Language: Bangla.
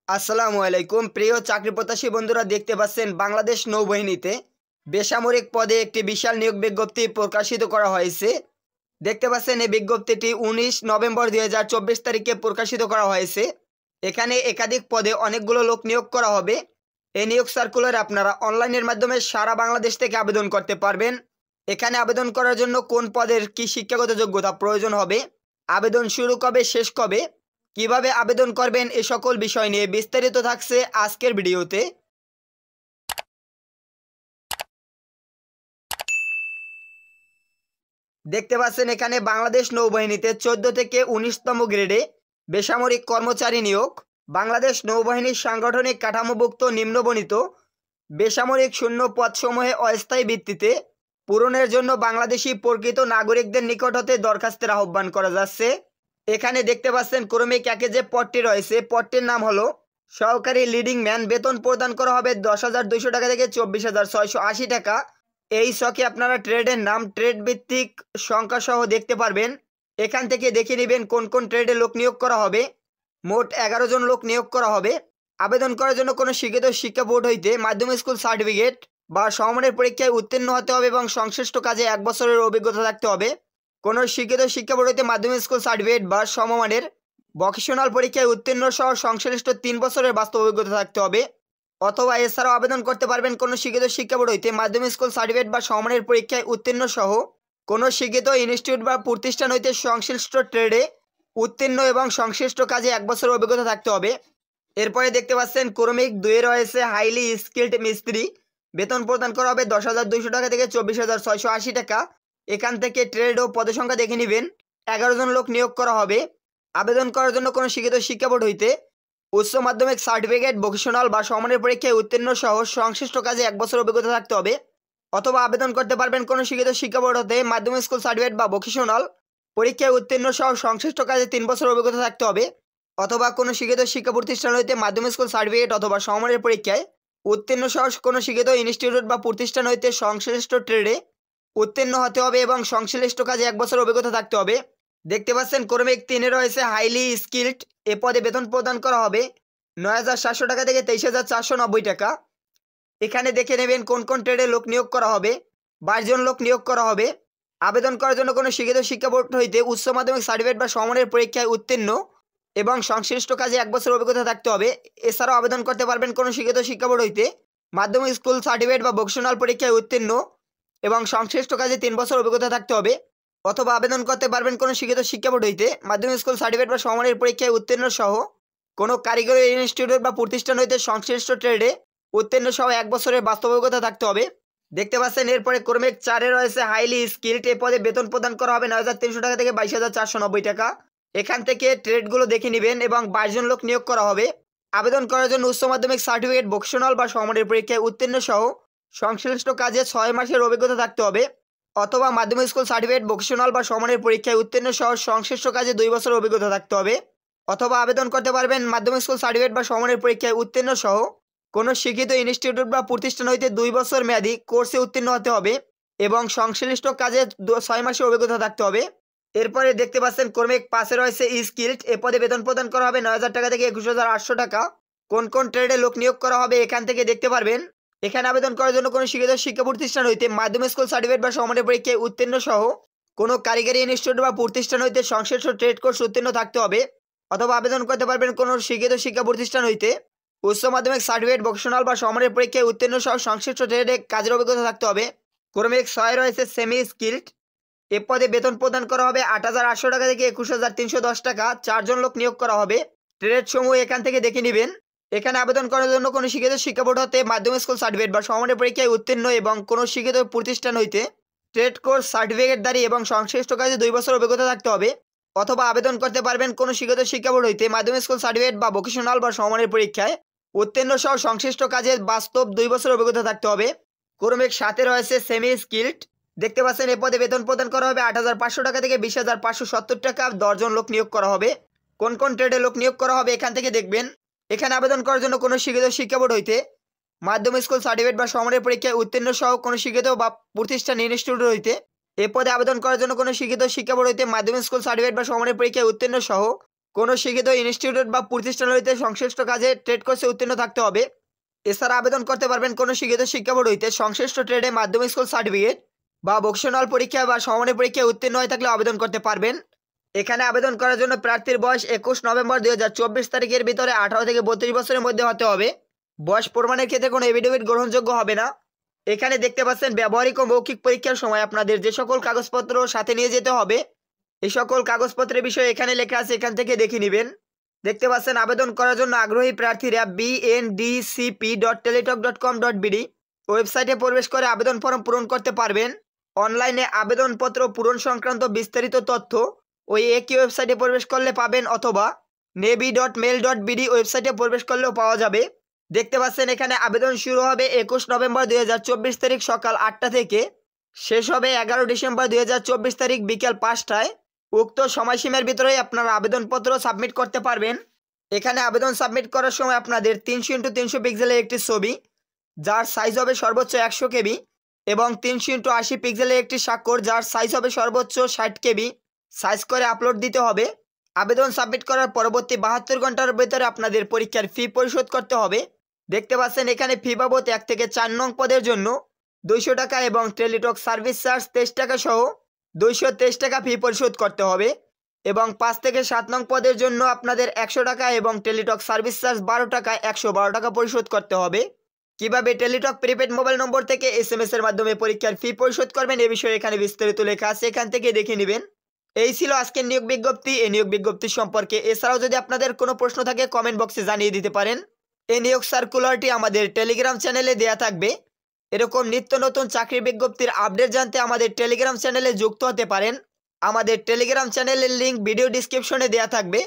আসসালামু আলাইকুম প্রিয় চাকরি প্রত্যাশী বন্ধুরা, দেখতে পাচ্ছেন বাংলাদেশ নৌবাহিনীতে বেসামরিক পদে একটি বিশাল নিয়োগ বিজ্ঞপ্তি প্রকাশিত করা হয়েছে। দেখতে পাচ্ছেন এই বিজ্ঞপ্তিটি 19 নভেম্বর 2024 তারিখে প্রকাশিত করা হয়েছে। এখানে একাধিক পদে অনেকগুলো লোক নিয়োগ করা হবে। এই নিয়োগ সার্কুলার আপনারা অনলাইনের মাধ্যমে সারা বাংলাদেশ থেকে আবেদন করতে পারবেন। এখানে আবেদন করার জন্য কোন পদের কি শিক্ষাগত যোগ্যতা প্রয়োজন হবে, আবেদন শুরু কবে শেষ কবে, কিভাবে আবেদন করবেন, এ সকল বিষয় নিয়ে বিস্তারিত থাকছে আজকের ভিডিওতে। দেখতে পাচ্ছেন এখানে বাংলাদেশ নৌবাহিনীতে 14 থেকে 19তম গ্রেডে বেসামরিক কর্মচারী নিয়োগ। বাংলাদেশ নৌবাহিনীর সাংগঠনিক কাঠামোভুক্ত নিম্নবর্ণিত বেসামরিক শূন্য পদসমূহে অস্থায়ী ভিত্তিতে পূরণের জন্য বাংলাদেশি প্রকৃত নাগরিকদের নিকট হতে দরখাস্তের আহ্বান করা যাচ্ছে। এখানে দেখতে পাচ্ছেন ক্রমিক একে যে পদটি রয়েছে, পদটির নাম হলো সহকারী লিডিং ম্যান। বেতন প্রদান করা হবে 10,200 টাকা থেকে 24,680 টাকা। এই ছকে আপনারা ট্রেডের নাম, ট্রেড ভিত্তিক সংখ্যা সহ দেখতে পারবেন। এখান থেকে দেখে নেবেন কোন কোন ট্রেডে লোক নিয়োগ করা হবে। মোট 11 জন লোক নিয়োগ করা হবে। আবেদন করার জন্য কোনো শিক্ষিত শিক্ষা বোর্ড হইতে মাধ্যমিক স্কুল সার্টিফিকেট বা সমমানের পরীক্ষায় উত্তীর্ণ হতে হবে এবং সংশ্লিষ্ট কাজে 1 বছরের অভিজ্ঞতা থাকতে হবে। কোনো শিক্ষিত শিক্ষা বোর্ড হইতে মাধ্যমিক স্কুল সার্টিফিকেট বা সমমানের ভোকেশনাল পরীক্ষায় উত্তীর্ণ সহ সংশ্লিষ্ট 3 বছরের বাস্তব অভিজ্ঞতা থাকতে হবে। অথবা এছাড়াও আবেদন করতে পারবেন কোনো শিক্ষিত শিক্ষা বোর্ড হইতে মাধ্যমিক স্কুল সার্টিফিকেট বা সমমানের পরীক্ষায় উত্তীর্ণ সহ কোনো শিক্ষিত ইনস্টিটিউট বা প্রতিষ্ঠান হইতে সংশ্লিষ্ট ট্রেডে উত্তীর্ণ এবং সংশ্লিষ্ট কাজে 1 বছরের অভিজ্ঞতা থাকতে হবে। এরপরে দেখতে পাচ্ছেন ক্রমিক 2 রয়েছে হাইলি স্কিল্ড মিস্ত্রি। বেতন প্রদান করা হবে 10,200 টাকা থেকে 24,680 টাকা। এখান থেকে ট্রেড ও পদসংখ্যা দেখে নেবেন। 11 জন লোক নিয়োগ করা হবে। আবেদন করার জন্য কোনো শিক্ষিত শিক্ষা বোর্ড হইতে উচ্চ মাধ্যমিক সার্টিফিকেট, ভোকেশনাল বা সমমানের পরীক্ষায় উত্তীর্ণ সহ সংশ্লিষ্ট কাজে 1 বছর অভিজ্ঞতা থাকতে হবে। অথবা আবেদন করতে পারবেন কোনো শিক্ষিত শিক্ষা বোর্ড হতে মাধ্যমিক স্কুল সার্টিফিকেট বা ভোকেশনাল পরীক্ষায় উত্তীর্ণ সহ সংশ্লিষ্ট কাজে 3 বছর অভিজ্ঞতা থাকতে হবে। অথবা কোনো শিক্ষিত শিক্ষা প্রতিষ্ঠান হইতে মাধ্যমিক স্কুল সার্টিফিকেট অথবা সমমানের পরীক্ষায় উত্তীর্ণ সহ কোনো শিক্ষিত ইনস্টিটিউট বা প্রতিষ্ঠান হইতে সংশ্লিষ্ট ট্রেডে উত্তীর্ণ হতে হবে এবং সংশ্লিষ্ট কাজে 1 বছর অভিজ্ঞতা থাকতে হবে। দেখতে পাচ্ছেন ক্রমিক 3 রয়েছে হাইলি স্কিল্ড। এ পদে বেতন প্রদান করা হবে 9,700 টাকা থেকে 23,490 টাকা। এখানে দেখে নেবেন কোন কোন ট্রেডে লোক নিয়োগ করা হবে। 22 জন লোক নিয়োগ করা হবে। আবেদন করার জন্য কোনো শিক্ষিত শিক্ষা বোর্ড হইতে উচ্চ মাধ্যমিক সার্টিফিকেট বা সমমানের পরীক্ষায় উত্তীর্ণ এবং সংশ্লিষ্ট কাজে 1 বছর অভিজ্ঞতা থাকতে হবে। এছাড়াও আবেদন করতে পারবেন কোনো শিক্ষিত শিক্ষা বোর্ড হইতে মাধ্যমিক স্কুল সার্টিফিকেট বা ভোকেশনাল পরীক্ষায় উত্তীর্ণ এবং সংশ্লিষ্ট কাজে 3 বছর অভিজ্ঞতা থাকতে হবে। অথবা আবেদন করতে পারবেন কোনো শিক্ষিত শিক্ষা বোর্ড হইতে মাধ্যমিক স্কুল সার্টিফিকেট বা সমমানের পরীক্ষায় উত্তীর্ণ সহ কোনো কারিগরি ইনস্টিটিউট বা প্রতিষ্ঠান হইতে সংশ্লিষ্ট ট্রেডে উত্তীর্ণ সহ 1 বছরের বাস্তব অভিজ্ঞতা থাকতে হবে। দেখতে পাচ্ছেন এরপরে ক্রমিক 4 রয়েছে হাইলি স্কিল্ড। এ পদে বেতন প্রদান করা হবে 9,300 টাকা থেকে 22,490 টাকা। এখান থেকে ট্রেডগুলো দেখে নেবেন এবং 22 জন লোক নিয়োগ করা হবে। আবেদন করার জন্য উচ্চ মাধ্যমিক সার্টিফিকেট, ভোকেশনাল বা সমমানের পরীক্ষায় উত্তীর্ণ সহ সংশ্লিষ্ট কাজে 6 মাসের অভিজ্ঞতা থাকতে হবে। অথবা মাধ্যমিক স্কুল সার্টিফিকেট, ভোকেশনাল বা সমমানের পরীক্ষায় উত্তীর্ণ সহ সংশ্লিষ্ট কাজে 2 বছরের অভিজ্ঞতা থাকতে হবে। অথবা আবেদন করতে পারবেন মাধ্যমিক স্কুল সার্টিফিকেট বা সমমানের পরীক্ষায় উত্তীর্ণ সহ কোনো শিক্ষিত ইনস্টিটিউট বা প্রতিষ্ঠান হইতে 2 বছর মেয়াদী কোর্সে উত্তীর্ণ হতে হবে এবং সংশ্লিষ্ট কাজে 6 মাসের অভিজ্ঞতা থাকতে হবে। এরপরে দেখতে পাচ্ছেন ক্রমিক 5 রয়েছে স্কিল্ড। এ পদে বেতন প্রদান করা হবে 9,000 টাকা থেকে 21,800 টাকা। কোন কোন ট্রেডে লোক নিয়োগ করা হবে এখান থেকে দেখতে পারবেন। এখানে আবেদন করার জন্য কোনো শিক্ষিত শিক্ষা প্রতিষ্ঠান হইতে মাধ্যমিক স্কুল সার্টিফিকেট বা সমমানের পরীক্ষায় উত্তীর্ণ সহ কোনো কারিগরি ইনস্টিটিউট বা প্রতিষ্ঠান হইতে সংশ্লিষ্ট ট্রেড কোর্স উত্তীর্ণ থাকতে হবে। অথবা আবেদন করতে পারবেন কোনো শিক্ষিত শিক্ষা প্রতিষ্ঠান হইতে উচ্চ মাধ্যমিক সার্টিফিকেট, ভোকেশনাল বা সমমানের পরীক্ষায় উত্তীর্ণ সহ সংশ্লিষ্ট ট্রেডে কাজের অভিজ্ঞতা থাকতে হবে। ক্রমিক 6 রয়েছে সেমি স্কিল্ড। এ পদে বেতন প্রদান করা হবে 8,800 টাকা থেকে 21,310 টাকা। 4 জন লোক নিয়োগ করা হবে। ট্রেড সমূহ এখান থেকে দেখে নেবেন। এখানে আবেদন করার জন্য কোনো শিক্ষিত শিক্ষা বোর্ড হতে মাধ্যমিক স্কুল সার্টিফিকেট বা সমমানের পরীক্ষায় উত্তীর্ণ এবং কোনো শিক্ষিত প্রতিষ্ঠান হইতে ট্রেড কোর্স সার্টিফিকেটধারী এবং সংশ্লিষ্ট কাজে 2 বছর অভিজ্ঞতা থাকতে হবে। অথবা আবেদন করতে পারবেন কোনো শিক্ষিত শিক্ষা বোর্ড হইতে মাধ্যমিক স্কুল সার্টিফিকেট বা ভোকেশনাল বা সমমানের পরীক্ষায় উত্তীর্ণ সহ সংশ্লিষ্ট কাজে বাস্তব 2 বছর অভিজ্ঞতা থাকতে হবে। ক্রমিক 7 রয়েছে সেমি স্কিল্ড। দেখতে পাচ্ছেন এ পদে বেতন প্রদান করা হবে 8,500 টাকা থেকে 20,570 টাকা। 10 জন লোক নিয়োগ করা হবে। কোন কোন ট্রেডে লোক নিয়োগ করা হবে এখান থেকে দেখবেন। এখানে আবেদন করার জন্য কোনো শিক্ষিত শিক্ষা বোর্ড হইতে মাধ্যমিক স্কুল সার্টিফিকেট বা সমমানের পরীক্ষায় উত্তীর্ণ সহ কোনো শিক্ষিত বা প্রতিষ্ঠান ইনস্টিটিউট হইতে এ পদে আবেদন করার জন্য কোনো শিক্ষিত শিক্ষা বোর্ড হইতে মাধ্যমিক স্কুল সার্টিফিকেট বা সমমানের পরীক্ষায় উত্তীর্ণ সহ কোনো শিক্ষিত ইনস্টিটিউট বা প্রতিষ্ঠান হইতে সংশ্লিষ্ট কাজে ট্রেড কোর্সে উত্তীর্ণ থাকতে হবে। এছাড়া আবেদন করতে পারবেন কোনো শিক্ষিত শিক্ষা বোর্ড হইতে সংশ্লিষ্ট ট্রেডে মাধ্যমিক স্কুল সার্টিফিকেট বা ভোকেশনাল পরীক্ষা বা সমমানের পরীক্ষায় উত্তীর্ণ হয়ে থাকলে আবেদন করতে পারবেন। এখানে আবেদন করার জন্য প্রার্থীর বয়স 21 নভেম্বর 2024 তারিখের ভিতরে 18 থেকে 32 বছরের মধ্যে হতে হবে। বয়স প্রমাণের ক্ষেত্রে কোনো এফিডেভিট গ্রহণযোগ্য হবে না। এখানে দেখতে পাচ্ছেন ব্যবহারিক ও মৌখিক পরীক্ষার সময় আপনাদের যে সকল কাগজপত্র সাথে নিয়ে যেতে হবে, এই সকল কাগজপত্রের বিষয়ে এখানে লেখা আছে, এখান থেকে দেখে নেবেন। দেখতে পাচ্ছেন আবেদন করার জন্য আগ্রহী প্রার্থীরা bndcp.teletalk.com.bd ওয়েবসাইটে প্রবেশ করে আবেদন ফর্ম পূরণ করতে পারবেন। অনলাইনে আবেদনপত্র পূরণ সংক্রান্ত বিস্তারিত তথ্য ওই একই ওয়েবসাইটে প্রবেশ করলে পাবেন, অথবা navy.mail.bd ওয়েবসাইটে প্রবেশ করলেও পাওয়া যাবে। দেখতে পাচ্ছেন এখানে আবেদন শুরু হবে 21 নভেম্বর 2024 তারিখ সকাল 8টা থেকে, শেষ হবে 11 ডিসেম্বর 2024 তারিখ বিকেল 5টায়। উক্ত সময়সীমার ভিতরেই আপনারা আবেদনপত্র সাবমিট করতে পারবেন। এখানে আবেদন সাবমিট করার সময় আপনাদের 300x300 পিক্সেলের একটি ছবি, যার সাইজ হবে সর্বোচ্চ 100 কেবি, এবং 300x80 পিক্সেলের একটি স্বাক্ষর, যার সাইজ হবে সর্বোচ্চ 60 কেবি সাইজ করে আপলোড দিতে হবে। আবেদন সাবমিট করার পরবর্তী 72 ঘন্টার ভিতরে আপনাদের পরীক্ষার ফি পরিশোধ করতে হবে। দেখতে পাচ্ছেন এখানে ফি বাবদ 1 থেকে 4 নং পদের জন্য 200 টাকা এবং টেলিটক সার্ভিস চার্জ 23 টাকা সহ 223 টাকা ফি পরিশোধ করতে হবে, এবং 5 থেকে 7 নং পদের জন্য আপনাদের 100 টাকা এবং টেলিটক সার্ভিস চার্জ 12 টাকা 112 টাকা পরিশোধ করতে হবে। কিভাবে টেলিটক প্রিপেড মোবাইল নম্বর থেকে SMS এর মাধ্যমে পরীক্ষার ফি পরিশোধ করবেন এ বিষয়ে এখানে বিস্তারিত লেখা আছে, এখান থেকে দেখে নেবেন। এই ছিল আজকের নিয়োগ বিজ্ঞপ্তি। এই নিয়োগ বিজ্ঞপ্তি সম্পর্কে এছাড়াও যদি আপনাদের কোনো প্রশ্ন থাকে কমেন্ট বক্সে জানিয়ে দিতে পারেন। এই নিয়োগ সার্কুলারটি আমাদের টেলিগ্রাম চ্যানেলে দেয়া থাকবে। এরকম নিত্য নতুন চাকরি বিজ্ঞপ্তির আপডেট জানতে আমাদের টেলিগ্রাম চ্যানেলে যুক্ত হতে পারেন। আমাদের টেলিগ্রাম চ্যানেলের লিঙ্ক ভিডিও ডিসক্রিপশনে দেয়া থাকবে।